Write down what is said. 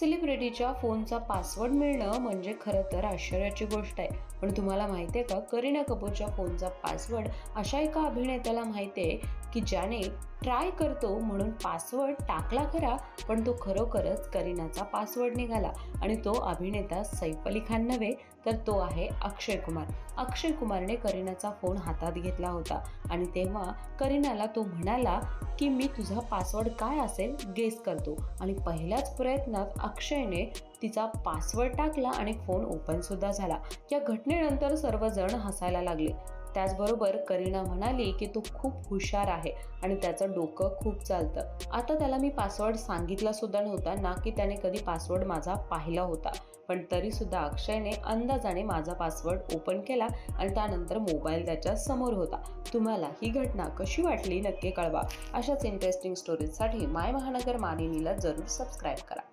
सेलिब्रिटीच्या फोनचा पासवर्ड मिळणं म्हणजे खरं तर आश्चर्याची गोष्ट आहे. पण तुम्हाला माहिती आहे का, करीना कपूरच्या फोनचा पासवर्ड अशा एका अभिनेत्याला माहिती आहे की ज्याने ट्राय करतो म्हणून पासवर्ड टाकला खरा, पण तो खरोखरच करीनाचा पासवर्ड निघाला. आणि तो अभिनेता सैफ अली खान नव्हे, तर तो आहे अक्षय कुमार. अक्षय कुमारने करीनाचा फोन हातात घेतला होता आणि तेव्हा करीनाला तो म्हणाला की मी तुझा पासवर्ड काय असेल गेस करतो. आणि पहिल्याच प्रयत्नात अक्षयने तिचा पासवर्ड टाकला आणि फोन ओपन सुद्धा झाला. या घटनेनंतर सर्वजण हसायला लागले. त्याचबरोबर करीना म्हणाली की तो खूप हुशार आहे आणि त्याचं डोकं खूप चालतं. आता त्याला मी पासवर्ड सांगितला सुद्धा नव्हता ना, की त्याने कधी पासवर्ड माझा पाहिला होता, पण तरी सुद्धा अक्षयने अंदाजाने माझा पासवर्ड ओपन केला आणि त्यानंतर मोबाईल त्याच्या समोर होता. तुम्हाला ही घटना कशी वाटली नक्की कळवा. अशाच इंटरेस्टिंग स्टोरीजसाठी माय महानगर मानिनीला जरूर सबस्क्राईब करा.